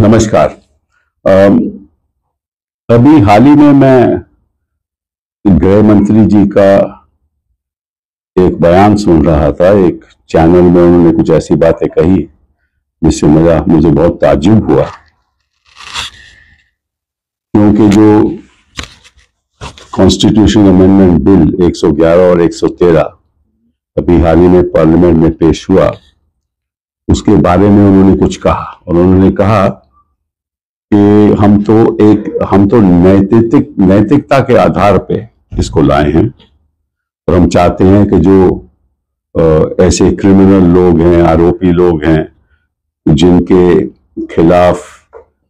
नमस्कार। अम, अभी हाल ही में मैं गृह मंत्री जी का एक बयान सुन रहा था। एक चैनल में उन्होंने कुछ ऐसी बातें कही जिससे मुझे बहुत ताज्जुब हुआ, क्योंकि जो कॉन्स्टिट्यूशन अमेंडमेंट बिल 111 और 113 अभी हाल ही में पार्लियामेंट में पेश हुआ, उसके बारे में उन्होंने कुछ कहा। और उन्होंने कहा कि हम तो नैतिकता के आधार पे इसको लाए हैं, और हम चाहते हैं कि जो ऐसे क्रिमिनल लोग हैं, आरोपी लोग हैं, जिनके खिलाफ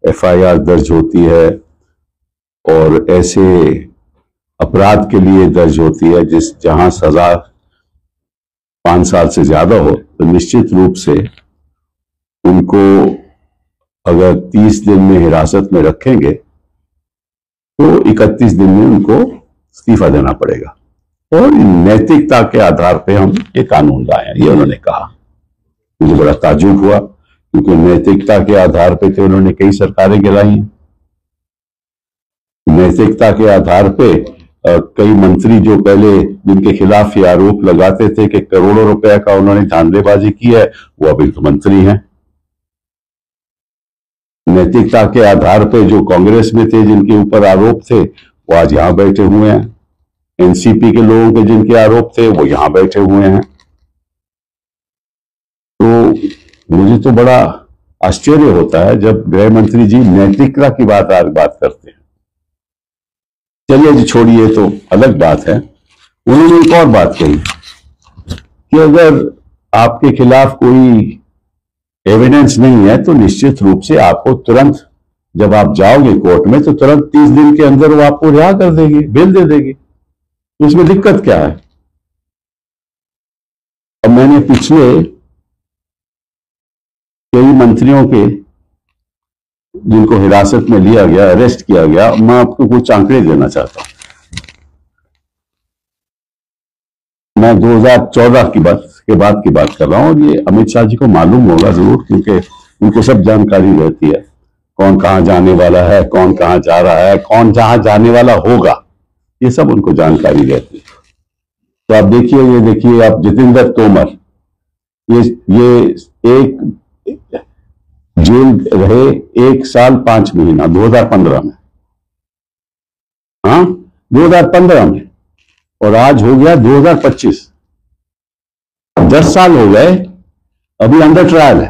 एफआईआर दर्ज होती है और ऐसे अपराध के लिए दर्ज होती है जहां सजा 5 साल से ज्यादा हो, तो निश्चित रूप से उनको अगर 30 दिन में हिरासत में रखेंगे तो 31 दिन में उनको इस्तीफा देना पड़ेगा, और नैतिकता के आधार पे हम ये कानून लाए हैं, ये उन्होंने कहा। मुझे बड़ा ताज्जुब हुआ, क्योंकि नैतिकता के आधार पे तो उन्होंने कई सरकारें गिराई हैं। नैतिकता के आधार पे कई मंत्री जो पहले जिनके खिलाफ ये आरोप लगाते थे कि करोड़ों रुपए का उन्होंने धांधलेबाजी की है, वो अभी तो मंत्री हैं। नैतिकता के आधार पे जो कांग्रेस में थे, जिनके ऊपर आरोप थे, वो आज यहां बैठे हुए हैं। एनसीपी के लोगों के जिनके आरोप थे, वो यहां बैठे हुए हैं। तो मुझे तो बड़ा आश्चर्य होता है जब गृह मंत्री जी नैतिकता की बात करते हैं। चलिए जी, छोड़िए, तो अलग बात है। उन्होंने एक और बात कही कि अगर आपके खिलाफ कोई एविडेंस नहीं है तो निश्चित रूप से आपको तुरंत, जब आप जाओगे कोर्ट में, तो तुरंत 30 दिन के अंदर वो आपको रिहा कर देगी, बेल दे देगी। तो उसमें दिक्कत क्या है? अब मैंने पिछले कई मंत्रियों के जिनको हिरासत में लिया गया, अरेस्ट किया गया, मैं आपको कुछ आंकड़े देना चाहता हूं। मैं 2014 की बात कर रहा हूं, और ये अमित शाह जी को मालूम होगा जरूर, क्योंकि उनको सब जानकारी रहती है, कौन कहां जाने वाला है, कौन कहां जा रहा है, कौन जहां जाने वाला होगा, ये सब उनको जानकारी रहती है। तो आप देखिए, आप जितेंद्र तोमर, ये एक जेल रहे 1 साल 5 महीना 2015 में, हाँ 2015 में, और आज हो गया 2025, 10 साल हो गए, अभी अंडर ट्रायल है।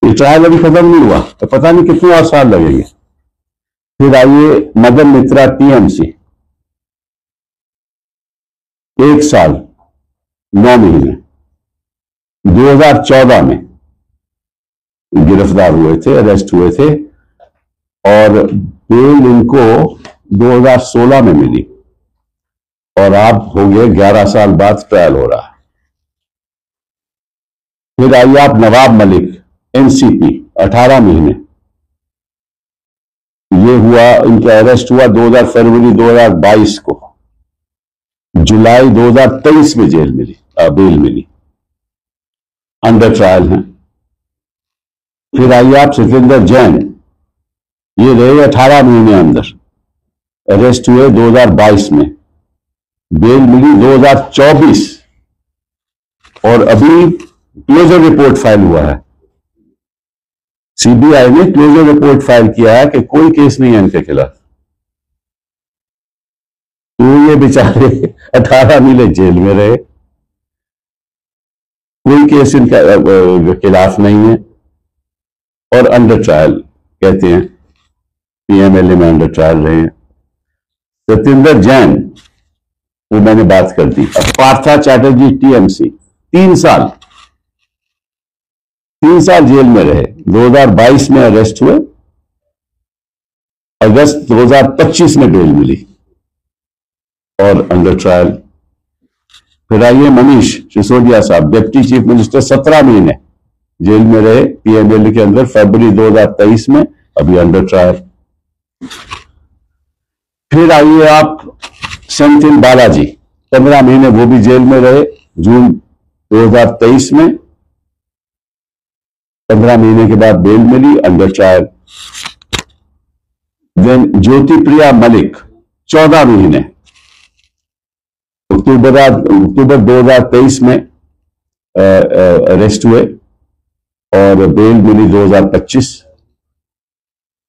ये ट्रायल अभी खत्म नहीं हुआ, तो पता नहीं कितने और साल लगेंगे। फिर आइए मदन मित्रा टीएमसी, 1 साल 9 महीने 2014 में गिरफ्तार हुए थे, अरेस्ट हुए थे, और बेल इनको 2016 में मिली, और अब हो गए 11 साल बाद ट्रायल हो रहा है। फिर आइए आप नवाब मलिक, एनसीपी, 18 महीने, ये हुआ, इनका अरेस्ट हुआ फरवरी 2022 को, जुलाई 2023 में बेल मिली, अंडर ट्रायल है। फिर आइए आप सत्येंद्र जैन, ये रहे 18 महीने अंदर, अरेस्ट हुए 2022 में, बेल मिली 2024, और अभी क्लोजर रिपोर्ट फाइल हुआ है। सीबीआई ने क्लोजर रिपोर्ट फाइल किया है कि कोई केस नहीं है इनके खिलाफ। तो ये बेचारे 18 महीने जेल में रहे, कोई केस इनका खिलाफ नहीं है, और अंडर ट्रायल कहते हैं, पीएमएलए में अंडर ट्रायल रहे हैं। सत्येंद्र जैन, वो मैंने बात कर दी। अब पार्था चैटर्जी टीएमसी, 3 साल जेल में रहे, 2022 में अरेस्ट हुए, अगस्त 2025 में बेल मिली, और अंडर ट्रायल। फिर आइए मनीष सिसोदिया साहब, डिप्टी चीफ मिनिस्टर, 17 महीने जेल में रहे पीएमएलए के अंदर, फरवरी 2023 में, अभी अंडर ट्रायल। फिर आइए आप सेंथिल बालाजी, 15 महीने वो भी जेल में रहे, जून 2023 में, 15 महीने के बाद बेल मिली, अंडर ट्रायल। देन ज्योति प्रिया मलिक 14 महीने, अक्टूबर 2023 में अरेस्ट हुए और बेल मिली 2025,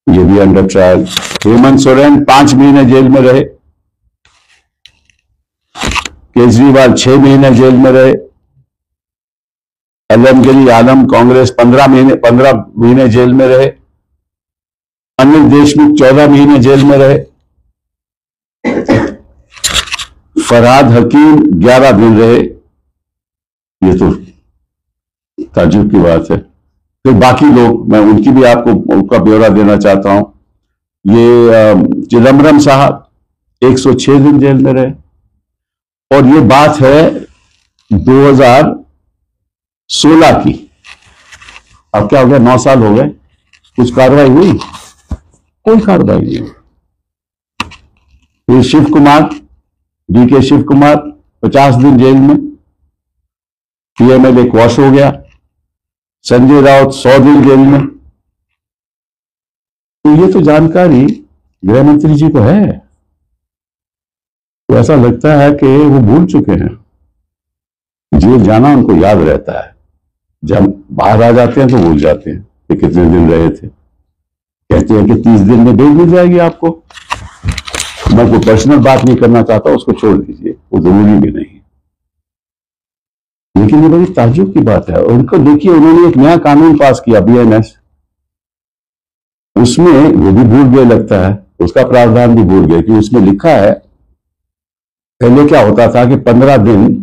ये भी अंडर ट्रायल। हेमंत सोरेन 5 महीने जेल में रहे, केजरीवाल 6 महीने जेल में रहे, अलमगिरी आलम कांग्रेस 15 महीने जेल में रहे, अनिल देशमुख 14 महीने जेल में रहे, फरहाद हकीम 11 दिन रहे। ये तो ताज्जुब की बात है। फिर बाकी लोग, मैं उनकी भी आपको उनका ब्यौरा देना चाहता हूं। ये चिदम्बरम साहब 106 दिन जेल में रहे, और ये बात है 2016 की। अब क्या हो गया, 9 साल हो गए, कुछ कार्रवाई हुई? कोई कार्रवाई नहीं हुई। फिर शिव कुमार, डीके शिव कुमार 50 दिन जेल में, पीएमएलए क्वॉश हो गया। संजय राउत 100 दिन जेल में। तो ये तो जानकारी गृह मंत्री जी को है, तो ऐसा लगता है कि वो भूल चुके हैं। जेल जाना उनको याद रहता है, जब बाहर आ जाते हैं तो भूल जाते हैं कि कितने दिन रहे थे। कहते हैं कि 30 दिन में बेल मिल जाएगी आपको। मैं कोई पर्सनल बात नहीं करना चाहता, उसको छोड़ दीजिए, वो जरूरी भी नहीं। लेकिन ये बड़ी ताज्जुब की बात है। उनको देखिए, उन्होंने एक नया कानून पास किया, बीएनएस, उसमें वो भी भूल गए लगता है, उसका प्रावधान भी भूल गए कि उसमें लिखा है, पहले क्या होता था कि 15 दिन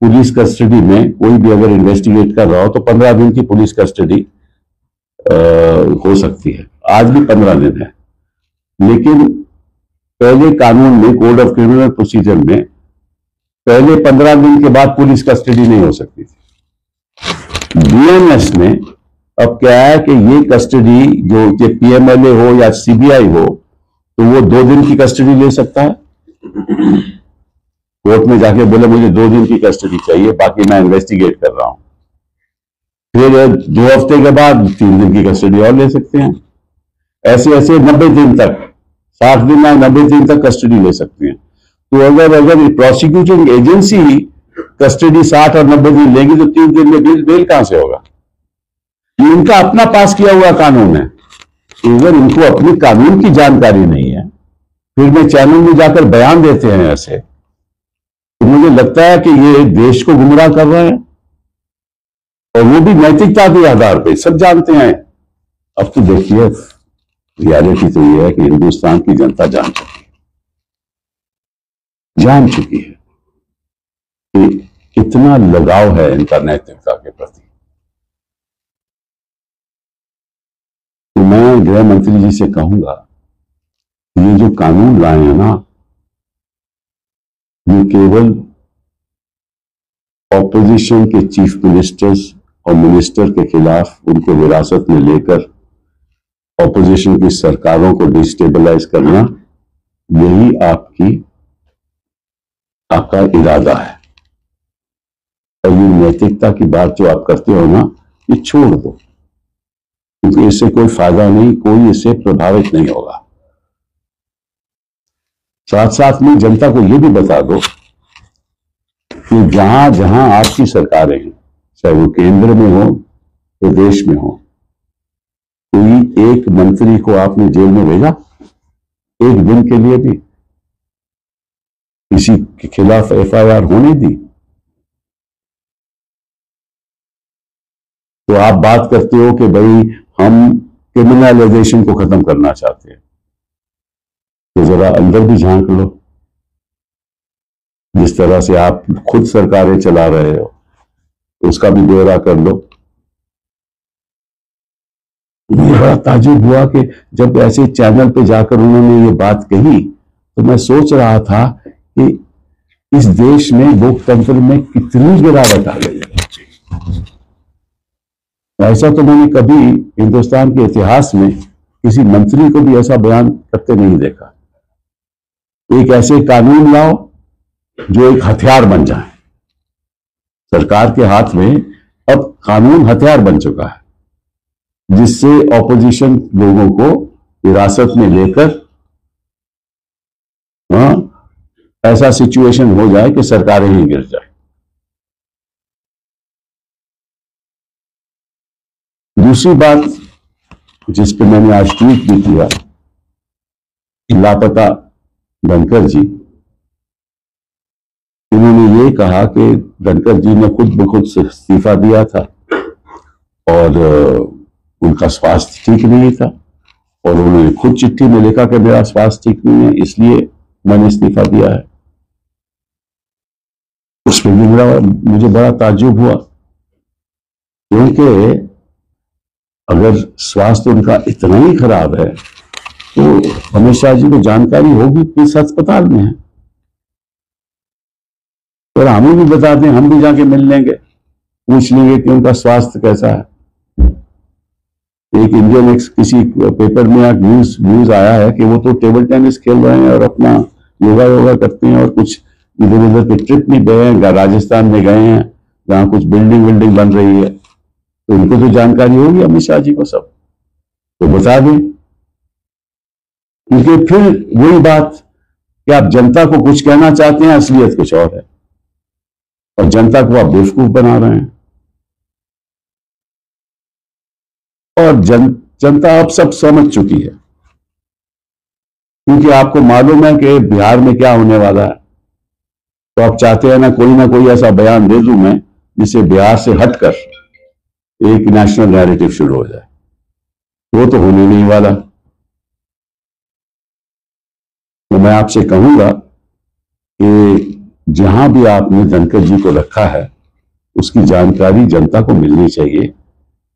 पुलिस कस्टडी में कोई भी अगर इन्वेस्टिगेट कर रहा हो तो 15 दिन की पुलिस कस्टडी हो सकती है। आज भी 15 दिन है, लेकिन पहले कानून में, कोड ऑफ क्रिमिनल प्रोसीजर में, पहले 15 दिन के बाद पुलिस कस्टडी नहीं हो सकती थी। बीएनएस में अब क्या है कि ये कस्टडी जो पीएमएलए हो या सीबीआई हो, तो वो 2 दिन की कस्टडी ले सकता है। कोर्ट में जाके बोले मुझे 2 दिन की कस्टडी चाहिए, बाकी मैं इन्वेस्टिगेट कर रहा हूं। फिर 2 हफ्ते के बाद 3 दिन की कस्टडी और ले सकते हैं। ऐसे ऐसे 90 दिन तक, 60 दिन या 90 दिन तक कस्टडी ले सकते हैं। तो अगर प्रोसिक्यूटिंग एजेंसी कस्टडी 60 और 90 दिन लेगी तो 3 दिन में बेल कहां से होगा? ये इनका अपना पास किया हुआ कानून है। अगर इनको अपनी कानून की जानकारी नहीं है, फिर में चैनल में जाकर बयान देते हैं ऐसे, तो मुझे लगता है कि ये देश को गुमराह कर रहे हैं, और वो भी नैतिकता के आधार पे। सब जानते हैं। अब तो देखिए, रियलिटी तो ये है कि हिंदुस्तान की जनता जान चुकी है कि कितना लगाव है इनका नैतिकता के प्रति। तो मैं गृह मंत्री जी से कहूंगा, ये जो कानून लाए हैं ना, ये केवल ऑपोजिशन के चीफ मिनिस्टर्स और मिनिस्टर के खिलाफ उनको विरासत में लेकर ऑपोजिशन की सरकारों को डिस्टेबलाइज करना, यही आपका इरादा है। और ये नैतिकता की बात जो आप करते हो ना, ये छोड़ दो, क्योंकि इससे कोई फायदा नहीं, कोई इससे प्रभावित नहीं होगा। साथ साथ में जनता को ये भी बता दो कि जहां जहां आपकी सरकारें हैं, चाहे वो केंद्र में हो, प्रदेश में हो, कोई एक मंत्री को आपने जेल में भेजा एक दिन के लिए भी? किसी के खिलाफ एफआईआर होने दी? तो आप बात करते हो कि भाई हम क्रिमिनलाइजेशन को खत्म करना चाहते हैं, तो जरा अंदर भी झांक लो। जिस तरह से आप खुद सरकारें चला रहे हो, उसका भी ब्यौरा कर लो। मुझे बड़ा ताज्जुब हुआ कि जब ऐसे चैनल पे जाकर उन्होंने ये बात कही, तो मैं सोच रहा था कि इस देश में लोकतंत्र में कितनी गिरावट आ गई है। ऐसा तो मैंने कभी हिंदुस्तान के इतिहास में किसी मंत्री को भी ऐसा बयान करते नहीं देखा। एक ऐसे कानून लाओ जो एक हथियार बन जाए। सरकार के हाथ में अब कानून हथियार बन चुका है। जिससे ऑपोजिशन लोगों को हिरासत में लेकर ऐसा सिचुएशन हो जाए कि सरकारें ही गिर जाए। दूसरी बात जिस पे मैंने आज ट्वीट भी किया, लापता धनखड़ जी, उन्होंने ये कहा कि धनखड़ जी ने खुद ब खुद इस्तीफा दिया था और उनका स्वास्थ्य ठीक नहीं था, और उन्होंने खुद चिट्ठी में लिखा कि मेरा स्वास्थ्य ठीक नहीं है, इसलिए मैंने इस्तीफा दिया है। उसमें भी मुझे बड़ा ताज्जुब हुआ, क्योंकि अगर स्वास्थ्य उनका इतना ही खराब है तो अमित शाह जी को जानकारी होगी किस अस्पताल में है, और हमें भी बता दें, हम भी जाके मिल लेंगे, पूछ लेंगे कि उनका स्वास्थ्य कैसा है। एक इंडियन किसी पेपर में एक न्यूज आया है कि वो तो टेबल टेनिस खेल रहे हैं और अपना योगा करते हैं, और कुछ इधर उधर के ट्रिप में गए हैं, राजस्थान में गए हैं जहां कुछ बिल्डिंग बन रही है, तो उनको तो जानकारी होगी अमित शाह जी को सब, तो बता दें। क्योंकि फिर वही बात कि आप जनता को कुछ कहना चाहते हैं, असलियत कुछ और है, और जनता को आप बेवकूफ बना रहे हैं। और जनता अब सब समझ चुकी है, क्योंकि आपको मालूम है कि बिहार में क्या होने वाला है, तो आप चाहते हैं ना कोई ऐसा बयान दे दूं मैं जिससे बिहार से हटकर एक नेशनल नैरेटिव शुरू हो जाए। वो तो होने नहीं वाला। तो मैं आपसे कहूंगा कि जहां भी आपने धनखड़ जी को रखा है उसकी जानकारी जनता को मिलनी चाहिए,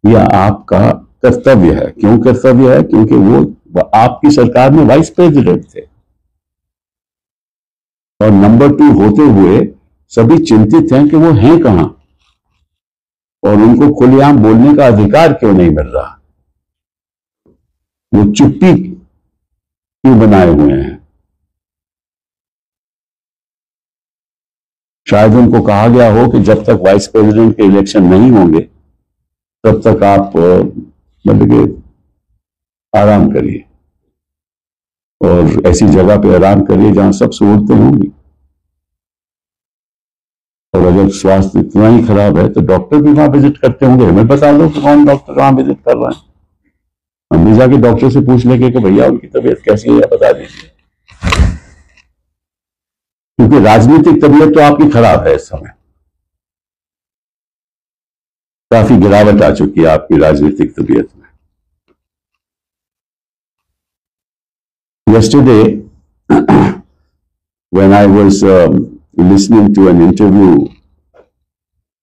यह आपका कर्तव्य है। क्यों कर्तव्य है? क्योंकि वो आपकी सरकार में वाइस प्रेसिडेंट थे, और नंबर 2 होते हुए सभी चिंतित हैं कि वो हैं कहां, और उनको खुलेआम बोलने का अधिकार क्यों नहीं मिल रहा, वो चुप्पी क्यों बनाए हुए हैं। शायद उनको कहा गया हो कि जब तक वाइस प्रेसिडेंट के इलेक्शन नहीं होंगे तब तक आप मतलब कि आराम करिए, और ऐसी जगह पे आराम करिए जहां सब सहूलतें होंगी। और अगर स्वास्थ्य इतना ही खराब है तो डॉक्टर भी वहां विजिट करते होंगे, हमें बता दो कि कौन डॉक्टर वहां विजिट कर रहा है, हम भी जाके डॉक्टर से पूछ लेंगे कि भैया उनकी तबीयत कैसी है, बता दीजिए। क्योंकि राजनीतिक तबीयत तो आपकी खराब है, इस समय काफी गिरावट आ चुकी है आपकी राजनीतिक तबीयत में। Yesterday, when I was listening to an interview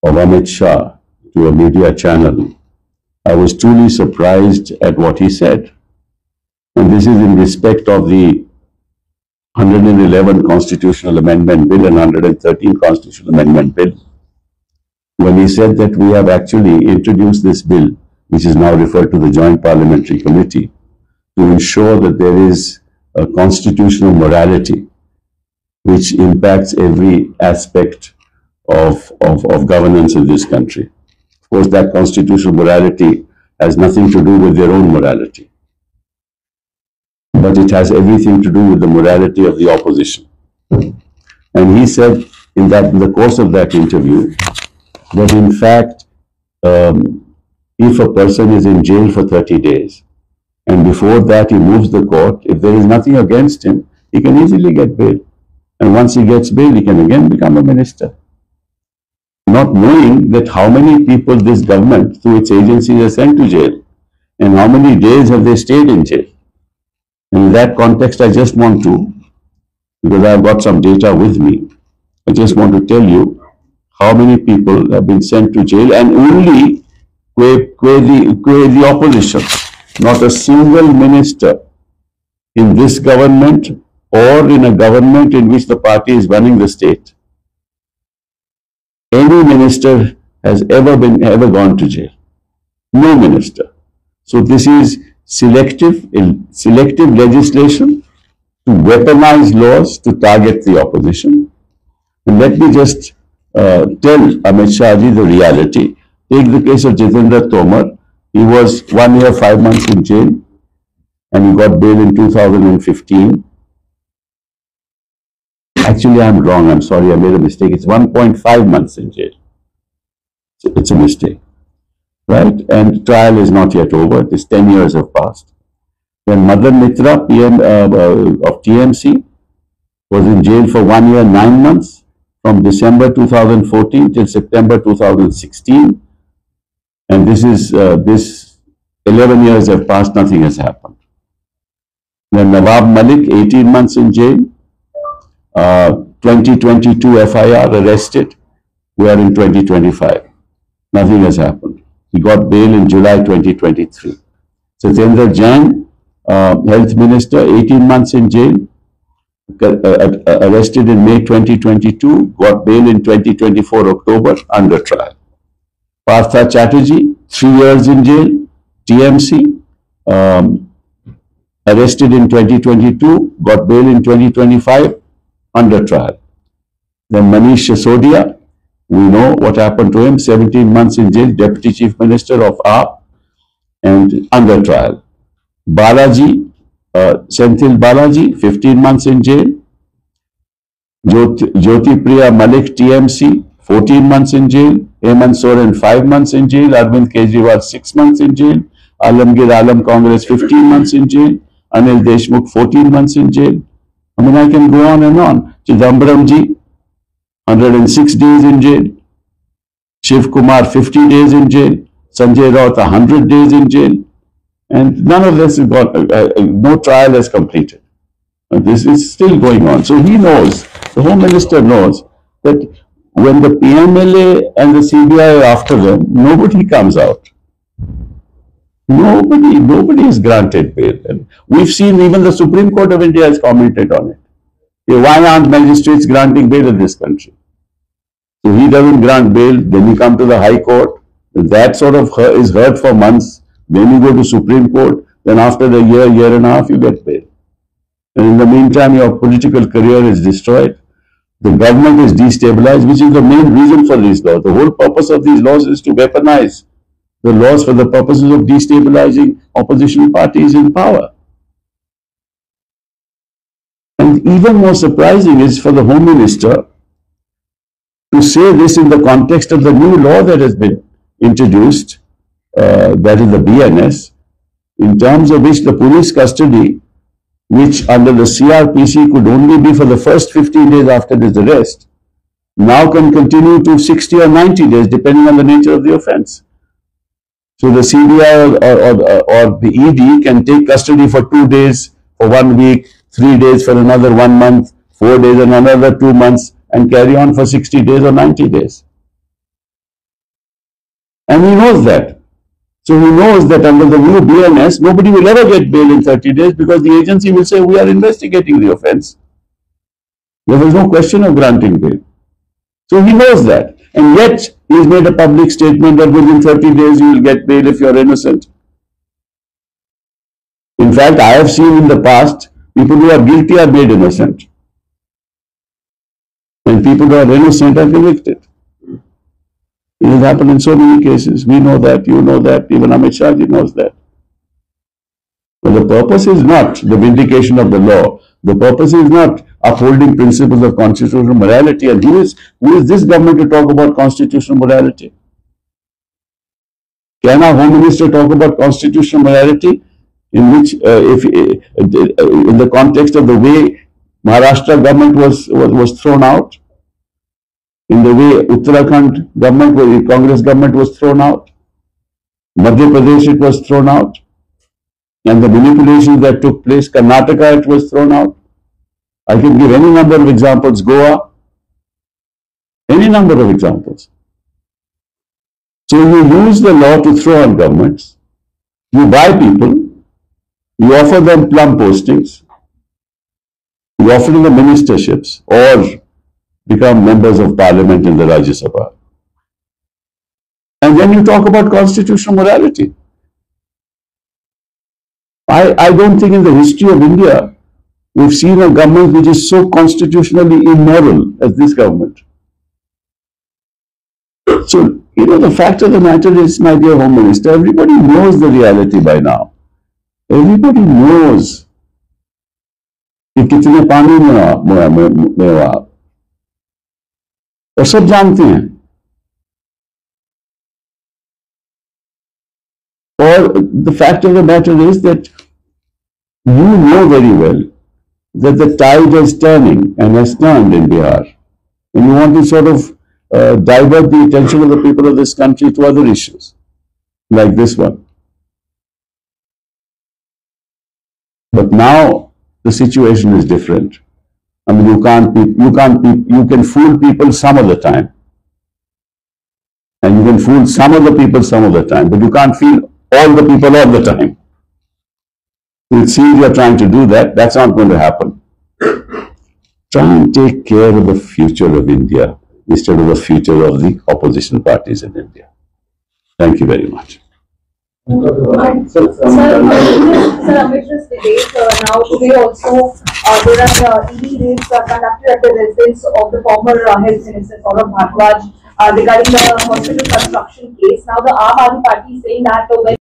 of Amit Shah to a media channel, I was truly surprised at what he said. And this is in respect of the 111 Constitutional Amendment Bill and 113 Constitutional Amendment Bill. When he said that we have actually introduced this bill, which is now referred to the Joint Parliamentary Committee, to ensure that there is a constitutional morality which impacts every aspect of governance in this country. Of course, that constitutional morality has nothing to do with their own morality, but it has everything to do with the morality of the opposition. And he said in the course of that interview that in fact, if a person is in jail for 30 days, and before that he moves the court, if there is nothing against him, he can easily get bail. And once he gets bail, he can again become a minister. Not knowing that how many people this government, through its agencies, has sent to jail, and how many days have they stayed in jail. And in that context, I just want to, because I've got some data with me, I just want to tell you how many people have been sent to jail, and only the opposition. Not a single minister in this government or in a government in which the party is running the state, any minister has ever gone to jail. No minister. So this is selective legislation to weaponize laws to target the opposition. And let me just tell Amit Shah ji the reality. Take the case of Jitendra Tomar. He was 1 year, 5 months in jail, and he got bail in 2015. Actually, I'm wrong. I'm sorry. I made a mistake. It's 1.5 months in jail. It's a mistake, right? And trial is not yet over. This 10 years have passed. Then Madan Mitra, PM of TMC, was in jail for 1 year, 9 months, from December 2014 till September 2016. And this 11 years have passed, nothing has happened. Then Nawab Malik, 18 months in jail, 2022 FIR, arrested. We are in 2025. Nothing has happened. He got bail in July 2023. Satyendra Jain, Health Minister, 18 months in jail, arrested in May 2022, got bail in 2024 October, under trial. Partha Chatterjee, 3 years in jail, TMC, arrested in 2022, got bail in 2025, under trial. Then Manish Sisodia, we know what happened to him, 17 months in jail, Deputy Chief Minister of AAP, and under trial. Balaji, Senthil Balaji, 15 months in jail. Jyoti Priya Malik, TMC, 14 months in jail. Hemant Soren, 5 months in jail. Arvind Kejriwal, 6 months in jail. Alamgir Alam Congress, 15 months in jail. Anil Deshmukh, 14 months in jail. I mean, I can go on and on. Chidambaram ji, 106 days in jail. Shiv Kumar, 50 days in jail. Sanjay Raut, 100 days in jail. And none of this is no trial has completed. And this is still going on. So he knows, the Home Minister knows, that when the PMLA and the CBI are after them, nobody comes out. Nobody is granted bail. And we've seen even the Supreme Court of India has commented on it. Why aren't magistrates granting bail in this country? So he doesn't grant bail, then you come to the High Court, that sort of is heard for months. Then you go to Supreme Court, then after the year and a half, you get bail. And in the meantime, your political career is destroyed. The government is destabilized, which is the main reason for these laws. The whole purpose of these laws is to weaponize the laws for the purposes of destabilizing opposition parties in power. And even more surprising is for the Home Minister to say this in the context of the new law that has been introduced, that is the BNS, in terms of which the police custody, which under the CRPC could only be for the first 15 days after his arrest, now can continue to 60 or 90 days, depending on the nature of the offense. So the CBI or the ED can take custody for 2 days, for 1 week, 3 days for another 1 month, 4 days and another 2 months, and carry on for 60 days or 90 days. And he knows that. So he knows that under the new BNS, nobody will ever get bail in 30 days because the agency will say, we are investigating the offense. There is no question of granting bail. So he knows that. And yet, he has made a public statement that within 30 days you will get bail if you are innocent. In fact, I have seen in the past, people who are guilty are made innocent. And people who are innocent are convicted. It has happened in so many cases. We know that, you know that, even Amit Shah ji knows that. But the purpose is not the vindication of the law. The purpose is not upholding principles of constitutional morality. And who is this government to talk about constitutional morality? Can our Home Minister talk about constitutional morality in which, in the context of the way Maharashtra government was thrown out? In the way Uttarakhand government, the Congress government was thrown out, Madhya Pradesh it was thrown out, and the manipulations that took place, Karnataka it was thrown out. I can give any number of examples, Goa, any number of examples. So you use the law to throw on governments, you buy people, you offer them plum postings, you offer them the ministerships, or become members of parliament in the Rajya Sabha. And then you talk about constitutional morality. I don't think in the history of India, we've seen a government which is so constitutionally immoral as this government. So, the fact of the matter is, my dear Home Minister, everybody knows the reality by now. Everybody knows कि कितने पानी में हो आप, और सब जानते हैं. Or the fact of the matter is that you know very well that the tide is turning and has turned in Bihar, and you want to sort of divert the attention of the people of this country to other issues like this one. But now the situation is different. I mean, you can fool people some of the time, and you can fool some of the people some of the time, but you can't fool all the people all the time. It seems you're trying to do that. That's not going to happen. Try and take care of the future of India instead of the future of the opposition parties in India. Thank you very much. Sir, amidst this debate, now today also there are ED raids conducted at the residence of the former Health Minister Saurabh Bhardwaj regarding the hospital construction case. Now the Aam Aadmi Party is saying that when